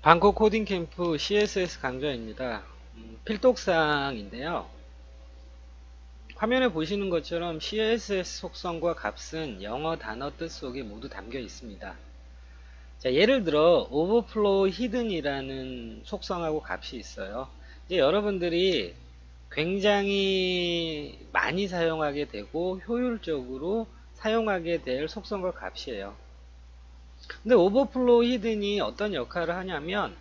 방콕 코딩 캠프 CSS 강좌입니다. 필독사항인데요. 화면에 보시는 것처럼 CSS 속성과 값은 영어 단어 뜻 속에 모두 담겨 있습니다. 자, 예를 들어 overflow hidden이라는 속성하고 값이 있어요. 이제 여러분들이 굉장히 많이 사용하게 되고 효율적으로 사용하게 될 속성과 값이에요. 근데 overflow hidden이 어떤 역할을 하냐면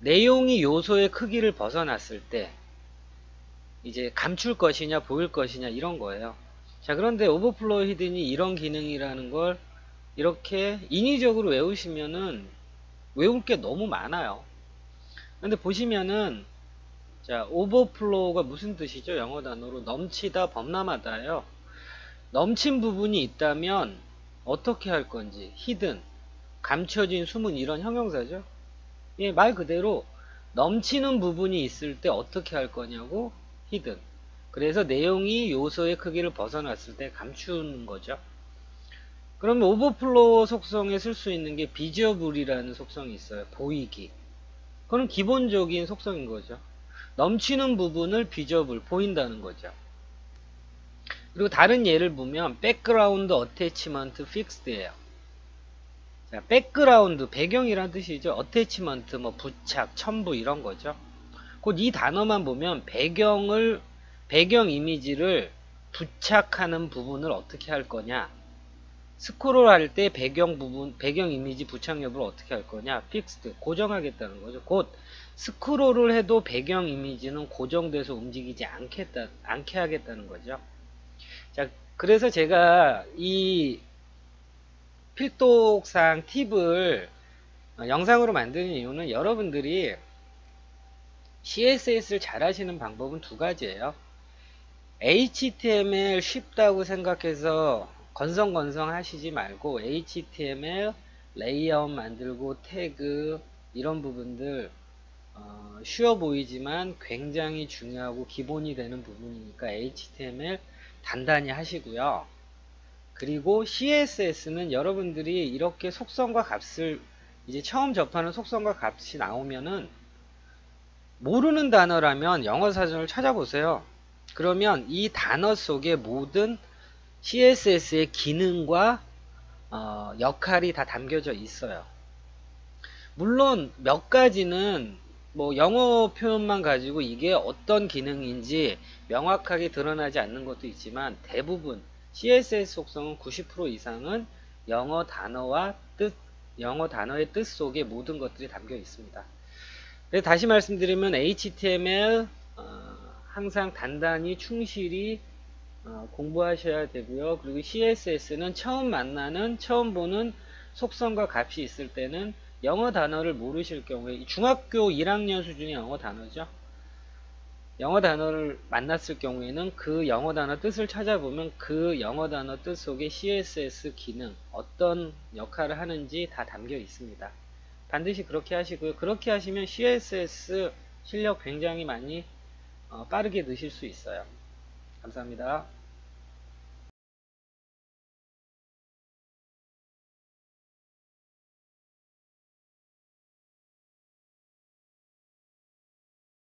내용이 요소의 크기를 벗어났을 때 이제 감출 것이냐 보일 것이냐 이런 거예요. 자, 그런데 오버플로우 히든이 이런 기능이라는 걸 이렇게 인위적으로 외우시면은 외울 게 너무 많아요. 근데 보시면은 자, 오버플로우가 무슨 뜻이죠? 영어 단어로 넘치다, 범람하다예요. 넘친 부분이 있다면 어떻게 할 건지, 히든, 감춰진, 숨은 이런 형용사죠. 예, 말 그대로 넘치는 부분이 있을 때 어떻게 할 거냐고 히든. 그래서 내용이 요소의 크기를 벗어났을 때 감추는 거죠. 그러면 오버플로우 속성에 쓸 수 있는 게 비저블이라는 속성이 있어요. 보이기. 그건 기본적인 속성인 거죠. 넘치는 부분을 비저블, 보인다는 거죠. 그리고 다른 예를 보면 백그라운드 어태치먼트 픽스드예요. 자, 백그라운드, 배경이란 뜻이죠. 어태치먼트, 뭐 부착, 첨부 이런 거죠. 곧 이 단어만 보면 배경 이미지를 부착하는 부분을 어떻게 할 거냐. 스크롤 할 때 배경 이미지 부착 여부를 어떻게 할 거냐. 픽스드, 고정하겠다는 거죠. 곧 스크롤을 해도 배경 이미지는 고정돼서 움직이지 않게 하겠다는 거죠. 자, 그래서 제가 이 필독상 팁을 영상으로 만드는 이유는 여러분들이 CSS를 잘 하시는 방법은 두 가지예요. HTML 쉽다고 생각해서 건성건성 하시지 말고 HTML 레이아웃 만들고 태그 이런 부분들 쉬워 보이지만 굉장히 중요하고 기본이 되는 부분이니까 HTML 단단히 하시고요. 그리고 CSS는 여러분들이 이렇게 속성과 값을 이제 처음 접하는 속성과 값이 나오면은 모르는 단어라면 영어 사전을 찾아보세요. 그러면 이 단어 속에 모든 CSS의 기능과 역할이 다 담겨져 있어요. 물론 몇 가지는 뭐 영어 표현만 가지고 이게 어떤 기능인지 명확하게 드러나지 않는 것도 있지만 대부분 CSS 속성은 90% 이상은 영어 단어의 뜻 속에 모든 것들이 담겨 있습니다. 다시 말씀드리면 HTML 항상 단단히 충실히 공부하셔야 되고요. 그리고 CSS는 처음 보는 속성과 값이 있을 때는 영어 단어를 모르실 경우에 중학교 1학년 수준의 영어 단어죠. 영어 단어를 만났을 경우에는 그 영어 단어 뜻을 찾아보면 그 영어 단어 뜻 속에 CSS 기능 어떤 역할을 하는지 다 담겨 있습니다. 반드시 그렇게 하시고요. 그렇게 하시면 CSS 실력 굉장히 많이 빠르게 느실 수 있어요. 감사합니다.